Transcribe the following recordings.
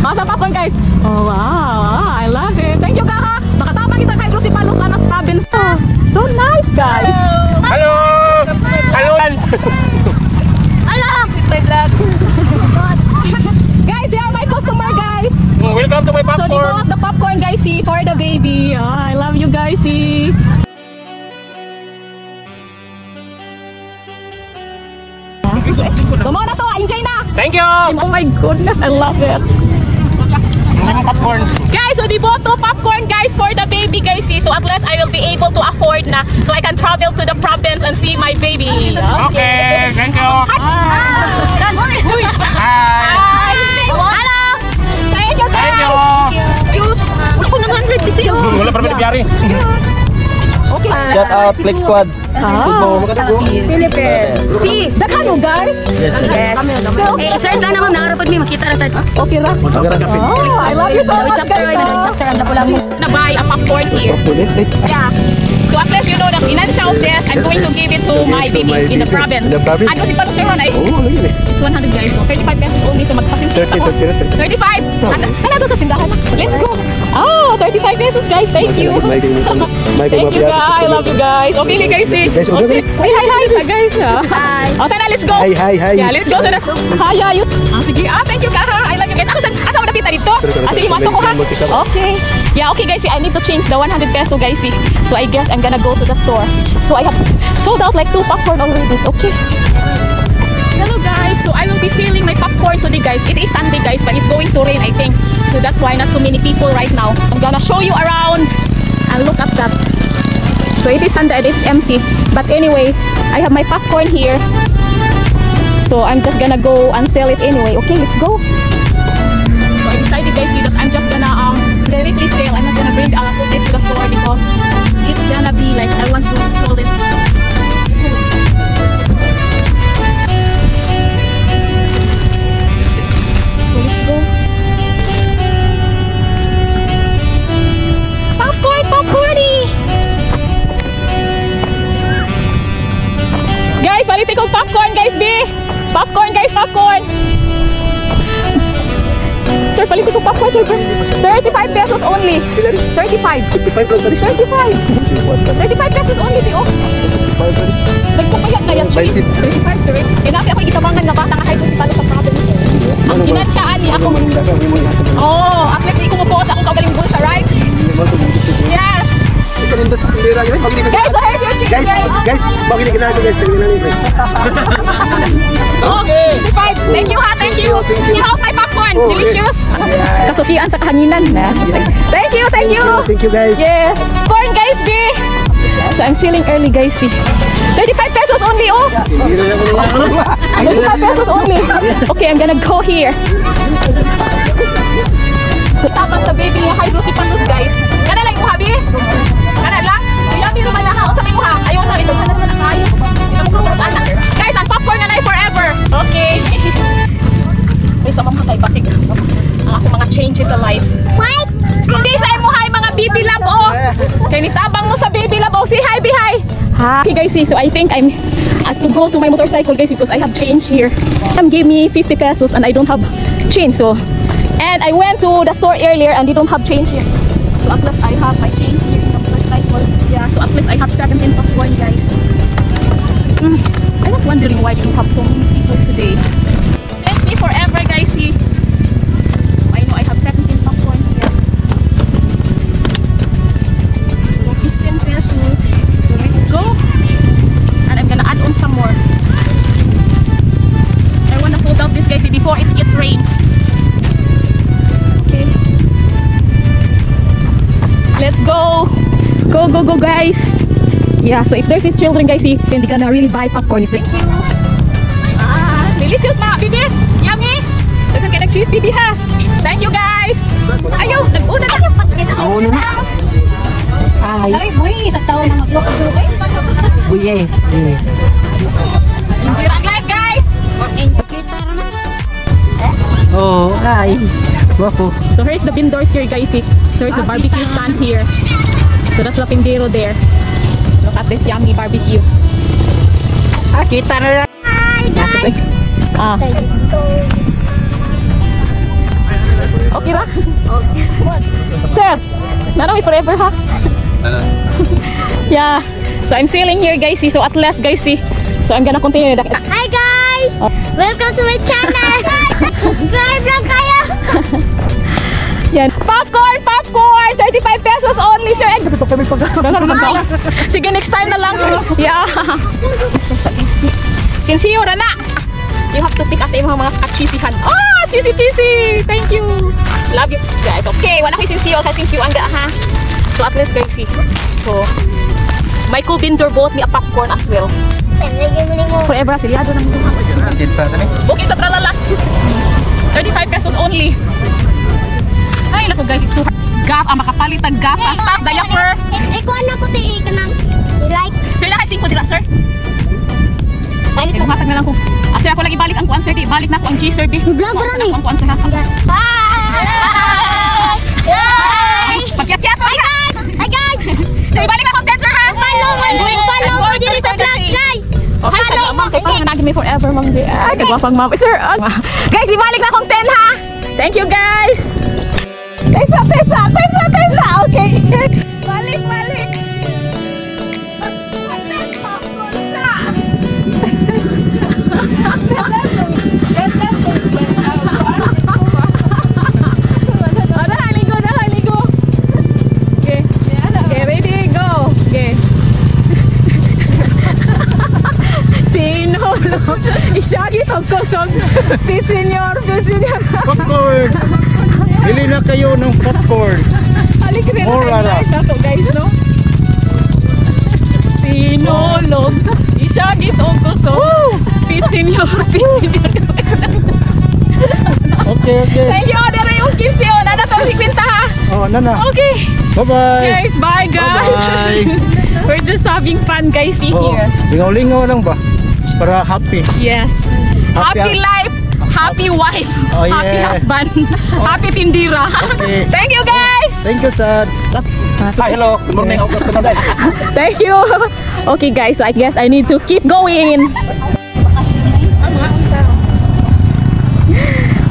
Masa popcorn guys. Oh wow, I love it. Thank you kaka. Makatama kita kay Lucy Palos Anas Province. So nice guys. Hello. Hello. Hello. Sister vlog. Guys, they are my customer guys. Welcome to my popcorn. So they bought the popcorn guys see for the baby. Oh, I love you guys see. So mo na to, enjoy na. Thank you. Oh my goodness, I love it. Popcorn. Guys, so they bought two popcorn guys for the baby guys see. So at least I will be able to afford na. So I can travel to the province and see my baby. Okay, thank you. Hi. Hi. Hello. Thank you guys. Thank you. Cute. Ako naman ready sa'yo. Wala pa naman biyari. Okay. Shout out Flex Squad. Philippines. See, dakano guys. Yes. So, Sir, na naman nakarapod mo makita na tayo. okay ra. Oh, I love you so much guys. Na buy a popcorn here. Yeah. So at least you know the financial of this, I'm going to give it to my baby in the province. Ano si Palos Ron ay? It's 100 guys. So 35 pesos only sa magpasinsit ako. 35. Ano to kasindahan? Let's go. Oh, 35 pesos guys. Thank you. Thank you guys. I love you guys. Okay guys. Say hi guys. Hi. Okay na, let's go. Hi. Yeah, let's go to the hi. Sige. Thank you kaha. I love you guys. Asa mo napita dito? Sige, mato ko ha. Okay. Yeah, okay guys. I need to change the 100 peso guys. So I guess I'm gonna go to the store. So I have sold out like 2 popcorn already. Okay. Hello guys. So I will be selling my popcorn today guys. It is Sunday guys, but it's going to rain I think. So that's why not so many people right now. I'm gonna show you around and look at that. So it is Sunday and it's empty. But anyway, I have my popcorn here. So I'm just gonna go and sell it anyway. Okay, let's go. So I decided guys that I'm just gonna directly sell. I'm not gonna bring this to the store because it's gonna be like I want to sell it soon. So let's go. Popcorny! Guys, palit ko popcorn guys, B! Popcorn guys, popcorn! Sir, palit ko popcorn, sir. 35 pesos only. 35. 35 pesos only, B. Oh. Nagpupayag na yan, sir. 35, sir. Inabi ako itabangan na bata nga kayo si Palo sa province. Ang ginansiyaan niya ako. Oh, at least ikumukuot ako kagaling bulsa, right? Yes. Guys, so here's your chicken. Guys, bakit ginagawa guys? Okay. Thank you ha, thank you. How's my popcorn? Delicious. Kasukian sa kahanginan. Thank you. Thank you guys. Yeah. Corn guys, B. So I'm selling early guys, see. 35 pesos only, oh. 35 pesos only. Okay, I'm gonna go here. So tapos sa baby niya, hi si Palos guys. Kana lang mo habi? Kana lang? Yummy naman na ha. O sabi mo ha. Ayaw na ito. Kana naman na kayo. Guys, ang popcorn na forever. Okay. May sa mga tayo pasig. Ang ako mga changes sa life. Wait! Hindi sa mo hi mga baby love oh. Kaya nitabang mo sa baby love oh. Say hi, be hi. Okay guys, see, so I think I have to go to my motorcycle guys because I have change here. Gave me 50 pesos and I don't have change. So, and I went to the store earlier and they don't have change here. So at least I have my change here in the motorcycle. Yeah, so at least I have 17 popcorn guys. I was wondering why we don't have so many people today. Thanks me forever guys, see. So I know I have 17 popcorn here. So 15 Go, go, go, guys. Yeah, so if there's these children, guys, see, then they gonna really buy popcorn. Thank you. Delicious, mga bibi. Yummy. Dagan kayo nag-cheese, bibi, ha. Thank you, guys. Ayaw, nag-una na. Ako na. Ay, boy, sa taon na magloko-loko. Buye. Enjoy ang life, guys. Oh, ay. Wako. So here's the vendors here, guys. See? So here's the barbecue stand here. So that's the Pindero there. Look at this yummy barbecue. Kita na lang. Hi, guys. Ah. Okay ra? Sir, nanawi forever ha? Yeah. So I'm sailing here, guys. See? So at last, guys, see. So I'm gonna continue. Hi guys! Welcome to my channel! Subscribe lang kayo! Yan. Popcorn! Popcorn! 35 pesos only, sir. Sige, next time na lang. Yeah. Sincere na. You have to pick us yung mga cheesy-han. Ah! Cheesy! Thank you. Love you, guys. Okay, wala ko sincere. Kasi sincere ang ha. So at least, guys, see. So, my co-vendor bought me a popcorn as well. Forever, siliado lang ito. Okay, sa tralala. 35 pesos only. Ay, naku guys, it's so hard. Gap, makapalit ang gap. Stop, diaper. Ikuha na ko ti kanang like. Sir, nakasing ko dira, sir. Ibuhatag na lang ko. Sir, ako lang ibalik ang kuan, sir. Ibalik na ko ang G-sir. Vlog ra ni. Ang kuan, sir. Hi! Pagkyat-kyat. Hi guys! Hi guys! So, ibalik na ko 10, sir, ha? Follow mo diri sa vlog, guys! Oh, hi, sa ma'am. Kaya parang hanagin me forever, ma'am. Ay, nagwapang ma'am. Sir, guys, ibalik na akong 10, ha? Thank you, guys. Tesa. Okay. Balik. Ligo. Okay, ready, go. Okay. Sino? Isyagi to kusog. Pit senior. Popcorn. Bili na kayo ng popcorn. Halik rin Mura guys. Nato guys, no? Sinulog. Isyagi to kusog. Pit senior. Okay. Thank you. Dere yung kimsi. O, nana to 50 ha. Oh, nana. Okay. Bye-bye. Guys, bye guys. Bye-bye. We're just having fun, guys. See Oh, here. lingaw-lingaw lang ba? Para happy. Yes. Happy- Happy life. Happy wife. Oh, Happy yeah. husband. Happy tindira. Okay. Thank you, guys. Thank you, sir. Hello. Good morning. Thank you. Okay, guys. So I guess I need to keep going.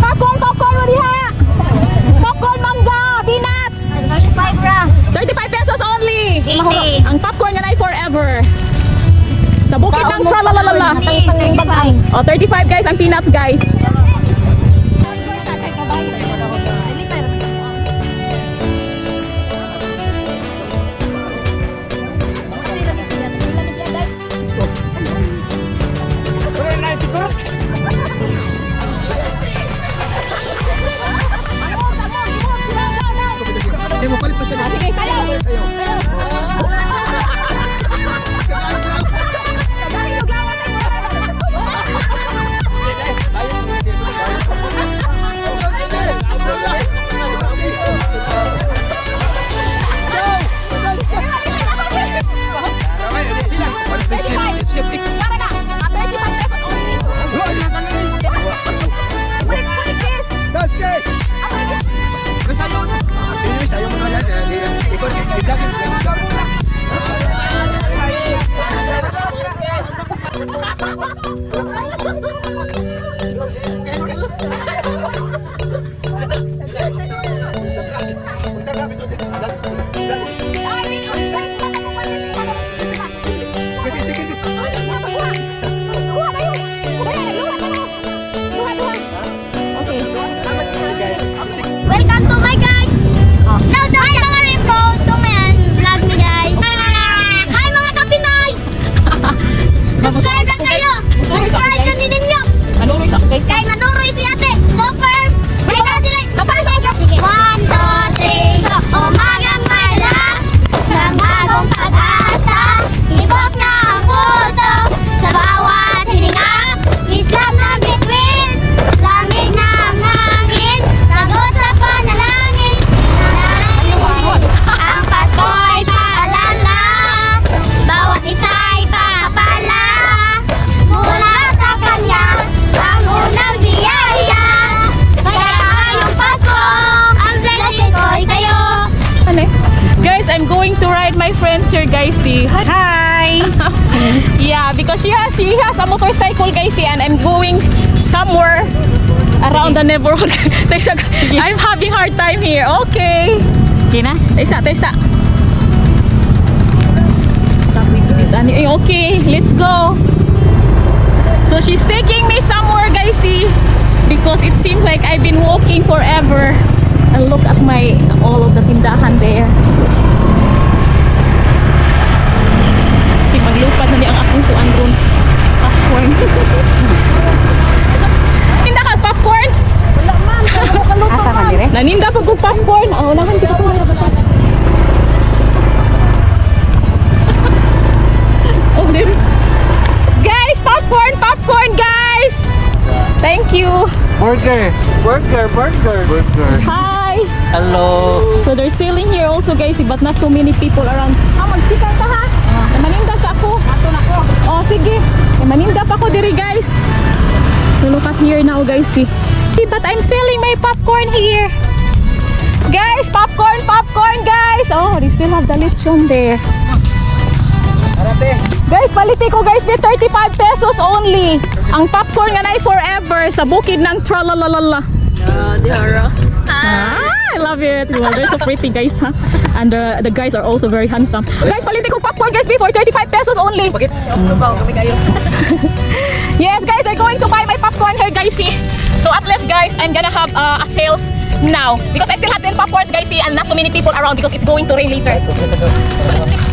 Popcorn, Maria. Popcorn, mangga, peanuts. 35 pesos only. Ang popcorn yan ay forever. Sa bukid ng tralalala. Oh, 35 guys ang peanuts, guys. Sige, sayaw. here, guys. See. Hi! Yeah, because she has a motorcycle, guys, and I'm going somewhere around the neighborhood. I'm having hard time here. Okay. Okay na? Taysa. Okay, let's go. So she's taking me somewhere, guys, see, because it seems like I've been walking forever. And look at all of the tindahan there. Kasi maglupad na niya ang akong tuan ron. Popcorn. Tinda ka popcorn? Wala man. Asa ka dire? Naninda pa ko popcorn. Oh, naman dito ko wala ba? Oh, there. Guys, popcorn, guys. Thank you. Burger. Hi. Hello. So they're selling here also, guys, but not so many people around. Magtika ka ha? Maninda sa ako. Oh, sige. Maninda pa ko diri, guys. So look at here now, guys, see. But I'm selling my popcorn here. Guys, popcorn, guys. Oh, they still have the lechon there. Guys, paliti ko, guys, di 35 pesos only. Ang popcorn nga na forever sa bukid ng Tralalala. I love it. Well, they're so pretty, guys, huh? And the guys are also very handsome. Guys, paliti ko popcorn, guys, before 35 pesos only. Yes, guys, they're going to buy my popcorn here, guys, see. So at least, guys, I'm gonna have a sales now because I still have 10 popcorns, guys, see, and not so many people around because it's going to rain later.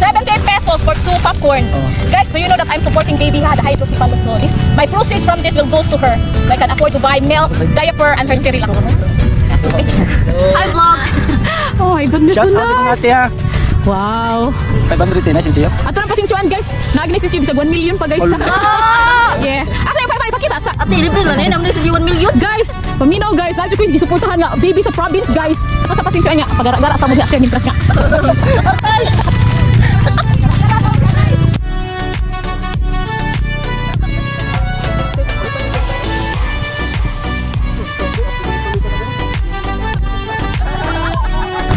70 pesos for 2 popcorn. Guys, so you know that I'm supporting Baby Ha, the Hydro si Palusoni. My proceeds from this will go to her. So I can afford to buy milk, diaper, and her cereal. Hi, vlog! Oh my goodness, so nice! Wow! 500 na siya. Ato ng pasinsyuan, guys. Naagnis si Chib sa 1 million pa, guys. Yes. Asa yung 5 pakita sa... Ate, libre lang eh. Naman sa 1 million. Guys, paminaw, guys. Nadyo ko yung gisuportahan nga. Baby sa province, guys. Asa pasinsyuan nga. Pagara-gara sa mga siya. Nimpress nga.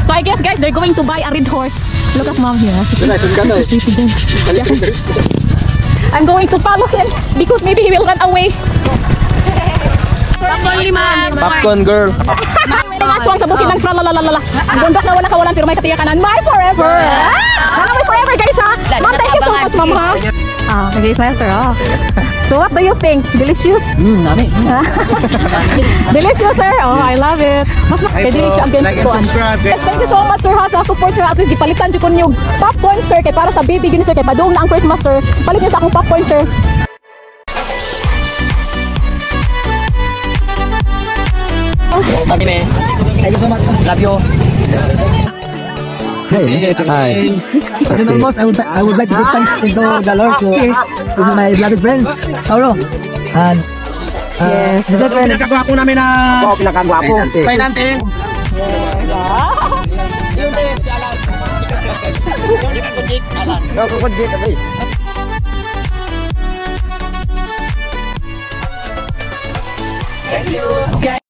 So I guess, guys, they're going to buy a red horse. Look at mom here. I'm going to follow him because maybe he will run away. Popcorn girl. May aswang sa bukid ng Tralalala. Ang bundok na wala kawalan pero may katiyakanan. My forever! My forever, guys, ha? Mom, thank you so much, mom, ha? Nag-i smile, sir. So what do you think? Delicious? Nami. Delicious, sir. Oh, I love it. Mas nakapedili siya against ko. Thank you so much, sir, ha, sa support, sir. At least gipalitan dyan ko yung popcorn, sir. Kaya para sa baby gini, sir. Kaya padoong na ang Christmas, sir. Palit niyo sa akong popcorn, sir. Thank you so much. Love you. Hey. Hi. First and foremost, I would like to give thanks to the Lord. So, this is my beloved friends, Sauro. And yes, my best friend. Pinakagwapo namin na. Oo, pinakagwapo. Painante. Yung kukudjik.